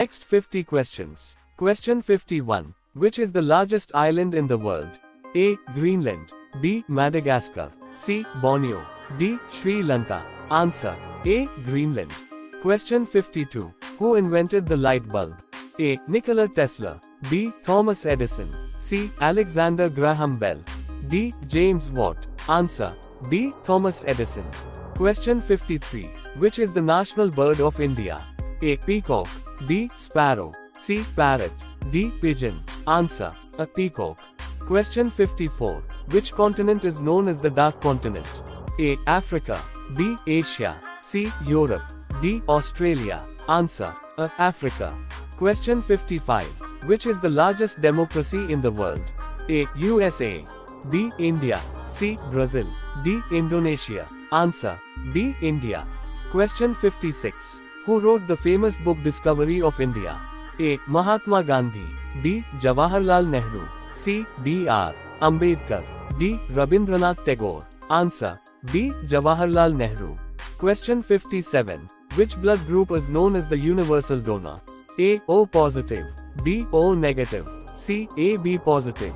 Next 50 questions. Question 51. Which is the largest island in the world? A. Greenland. B. Madagascar. C. Borneo. D. Sri Lanka. Answer. A. Greenland. Question 52. Who invented the light bulb? A. Nikola Tesla. B. Thomas Edison. C. Alexander Graham Bell. D. James Watt. Answer. B. Thomas Edison. Question 53. Which is the national bird of India? A. Peacock. B. Sparrow. C. Parrot. D. Pigeon. Answer. A peacock. Question 54. Which continent is known as the Dark Continent? A. Africa. B. Asia. C. Europe. D. Australia. Answer. A. Africa. Question 55. Which is the largest democracy in the world? A. USA. B. India. C. Brazil. D. Indonesia. Answer. B. India. Question 56. Who wrote the famous book Discovery of India? A. Mahatma Gandhi. B. Jawaharlal Nehru. C. B.R. Ambedkar. D. Rabindranath Tagore. Answer. B. Jawaharlal Nehru. Question 57. Which blood group is known as the universal donor? A. O positive. B. O negative. C. AB positive.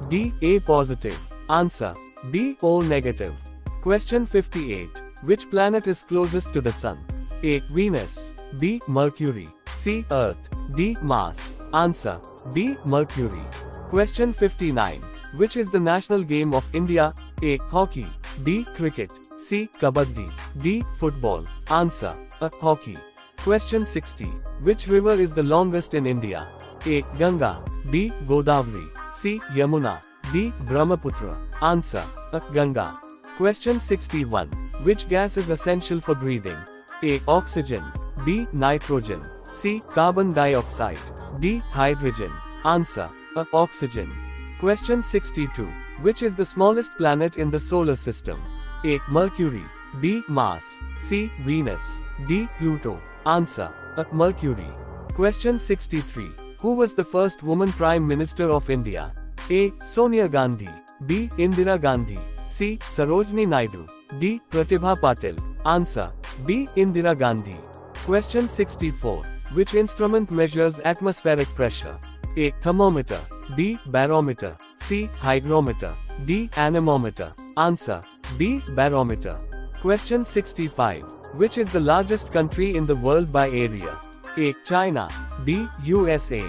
D. A positive. Answer. B. O negative. Question 58. Which planet is closest to the Sun? A. Venus. B. Mercury. C. Earth. D. Mars. Answer. B. Mercury. Question 59. Which is the national game of India? A. Hockey. B. Cricket. C. Kabaddi. D. Football. Answer. A. Hockey. Question 60. Which river is the longest in India? A. Ganga. B. Godavari. C. Yamuna. D. Brahmaputra. Answer. A. Ganga. Question 61. Which gas is essential for breathing? A. Oxygen. B. Nitrogen. C. Carbon dioxide. D. Hydrogen. Answer. A. Oxygen. Question 62. Which is the smallest planet in the solar system? A. Mercury. B. Mars. C. Venus. D. Pluto. Answer. A. Mercury. Question 63. Who was the first woman Prime Minister of India? A. Sonia Gandhi. B. Indira Gandhi. C. Sarojini Naidu. D. Pratibha Patil. Answer. B. Indira Gandhi. Question 64. Which instrument measures atmospheric pressure? A. Thermometer. B. Barometer. C. Hygrometer. D. Anemometer. Answer. B. Barometer. Question 65. Which is the largest country in the world by area? A. China. B. USA.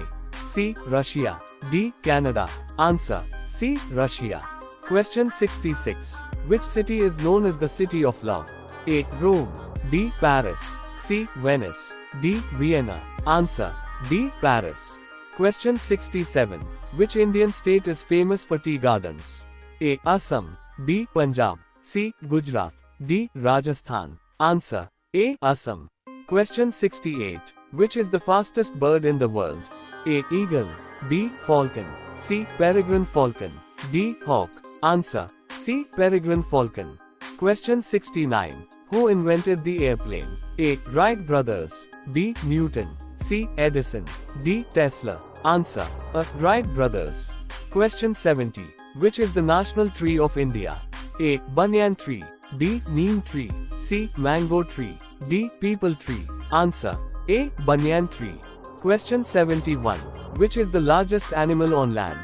C. Russia. D. Canada. Answer. C. Russia. Question 66. Which city is known as the City of Love? A. Rome. B. Paris. C. Venice. D. Vienna. Answer. D. Paris. Question 67. Which Indian state is famous for tea gardens? A. Assam. B. Punjab. C. Gujarat. D. Rajasthan. Answer. A. Assam. Question 68. Which is the fastest bird in the world? A. Eagle. B. Falcon. C. Peregrine falcon. D. Hawk. Answer. C. Peregrine falcon. Question 69. Who invented the airplane? A. Wright brothers. B. Newton. C. Edison. D. Tesla. Answer. A. Wright brothers. Question 70. Which is the national tree of India? A. Banyan tree. B. Neem tree. C. Mango tree. D. Peepal tree. Answer. A. Banyan tree. Question 71. Which is the largest animal on land?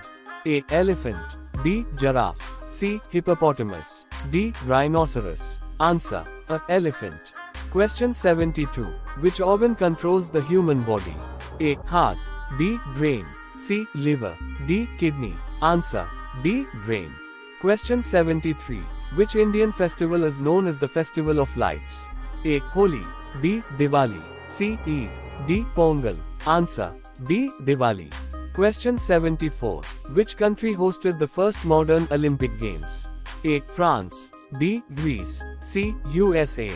A. Elephant. B. Giraffe. C. Hippopotamus. D. Rhinoceros. Answer. A. Elephant. Question 72. Which organ controls the human body? A. Heart. B. Brain. C. Liver. D. Kidney. Answer. B. Brain. Question 73. Which Indian festival is known as the Festival of Lights? A. Holi. B. Diwali. C. Eid. D. Pongal. Answer. B. Diwali. Question 74. Which country hosted the first modern Olympic Games? A. France. B. Greece. C. USA.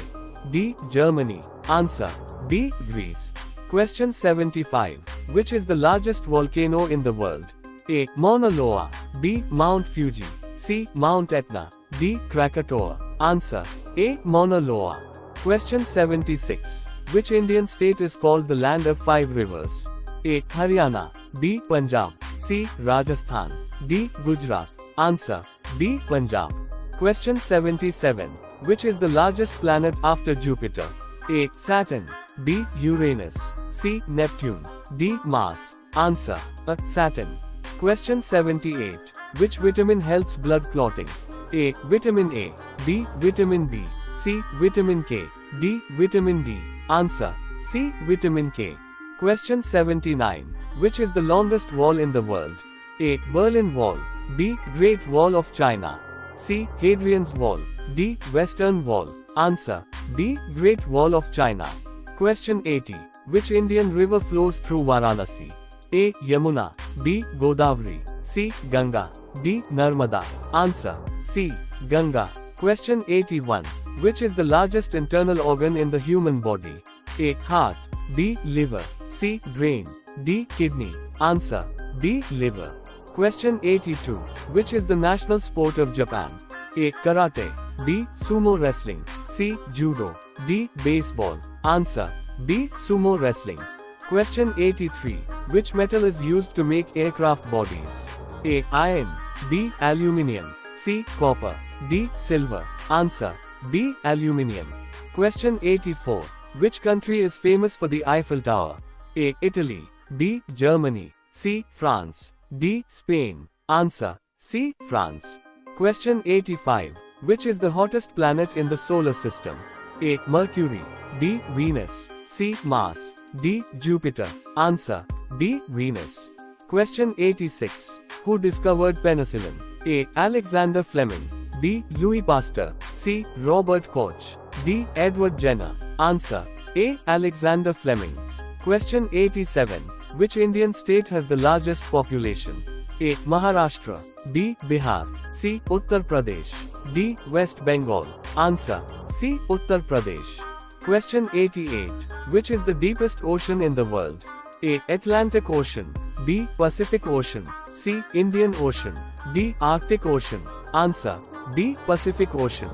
D. Germany. Answer. B. Greece. Question 75. Which is the largest volcano in the world? A. Mauna Loa. B. Mount Fuji. C. Mount Etna. D. Krakatoa. Answer. A. Mauna Loa. Question 76. Which Indian state is called the land of five rivers? A. Haryana. B. Punjab. C. Rajasthan. D. Gujarat. Answer. B. Punjab. Question 77. Which is the largest planet after Jupiter? A. Saturn. B. Uranus. C. Neptune. D. Mars. Answer. A. Saturn. Question 78. Which vitamin helps blood clotting? A. Vitamin A. B. Vitamin B. C. Vitamin K. D. Vitamin D. Answer. C. Vitamin K. Question 79. Which is the longest wall in the world? A. Berlin Wall. B. Great Wall of China. C. Hadrian's Wall. D. Western Wall. Answer. B. Great Wall of China. Question 80. Which Indian river flows through Varanasi? A. Yamuna. B. Godavari. C. Ganga. D. Narmada. Answer. C. Ganga. Question 81. Which is the largest internal organ in the human body? A. Heart. B. Liver. C. Brain. D. Kidney. Answer. B. Liver. Question 82. Which is the national sport of Japan? A. Karate. B. Sumo wrestling. C. Judo. D. Baseball. Answer. B. Sumo wrestling. Question 83. Which metal is used to make aircraft bodies? A. Iron. B. Aluminium. C. Copper. D. Silver. Answer. B. Aluminium. Question 84. Which country is famous for the Eiffel Tower? A. Italy. B. Germany. C. France. D. Spain. Answer. C. France. Question 85. Which is the hottest planet in the solar system? A. Mercury. B. Venus. C. Mars. D. Jupiter. Answer. B. Venus. Question 86. Who discovered penicillin? A. Alexander Fleming. B. Louis Pasteur. C. Robert Koch. D. Edward Jenner. Answer. A. Alexander Fleming. Question 87. Which Indian state has the largest population? A. Maharashtra. B. Bihar. C. Uttar Pradesh. D. West Bengal. Answer. C. Uttar Pradesh. Question 88. Which is the deepest ocean in the world? A. Atlantic Ocean. B. Pacific Ocean. C. Indian Ocean. D. Arctic Ocean. Answer. B. Pacific Ocean.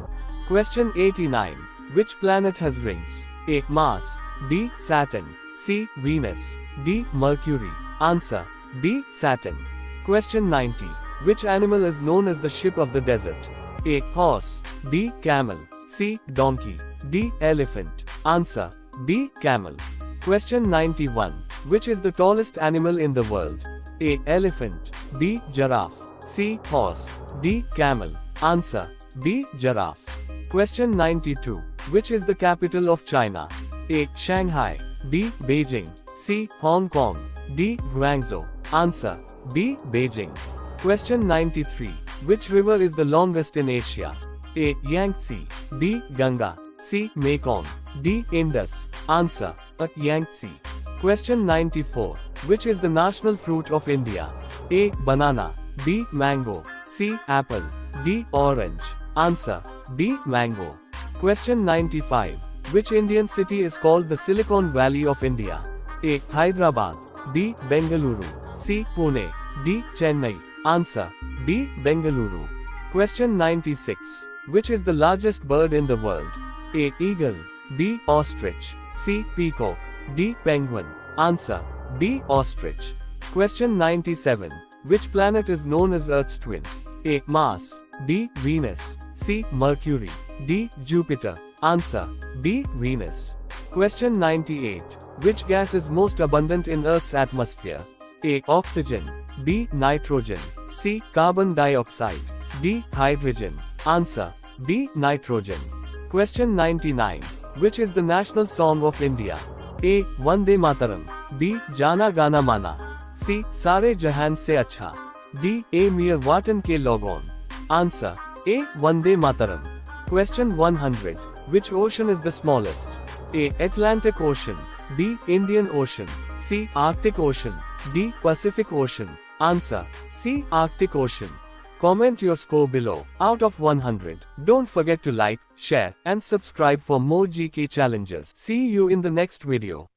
Question 89. Which planet has rings? A. Mars. B. Saturn. C. Venus. D. Mercury. Answer. B. Saturn. Question 90. Which animal is known as the ship of the desert? A. Horse. B. Camel. C. Donkey. D. Elephant. Answer. B. Camel. Question 91. Which is the tallest animal in the world? A. Elephant. B. Giraffe. C. Horse. D. Camel. Answer. B. Giraffe. Question 92. Which is the capital of China? A. Shanghai. B. Beijing. C. Hong Kong. D. Guangzhou. Answer. B. Beijing. Question 93. Which river is the longest in Asia? A. Yangtze. B. Ganga. C. Mekong. D. Indus. Answer. A. Yangtze. Question 94. Which is the national fruit of India? A. Banana. B. Mango. C. Apple. D. Orange. Answer. B. Mango. Question 95. Which Indian city is called the Silicon Valley of India? A. Hyderabad. B. Bengaluru. C. Pune. D. Chennai. Answer. B. Bengaluru. Question 96. Which is the largest bird in the world? A. Eagle. B. Ostrich. C. Peacock. D. Penguin. Answer. B. Ostrich. Question 97. Which planet is known as Earth's twin? A. Mars. B. Venus. C. Mercury. D. Jupiter. Answer. B. Venus. Question 98. Which gas is most abundant in Earth's atmosphere? A. Oxygen. B. Nitrogen. C. Carbon dioxide. D. Hydrogen. Answer. B. Nitrogen. Question 99. Which is the national song of India? A. Vande Mataram. B. Jana Gana Mana. C. Sare Jahan Se Acha. D. A Mere Watan Ke Logon. Answer. A. Vande Mataram. Question 100. Which ocean is the smallest? A. Atlantic Ocean. B. Indian Ocean. C. Arctic Ocean. D. Pacific Ocean. Answer. C. Arctic Ocean. Comment your score below. Out of 100. Don't forget to like, share, and subscribe for more GK challenges. See you in the next video.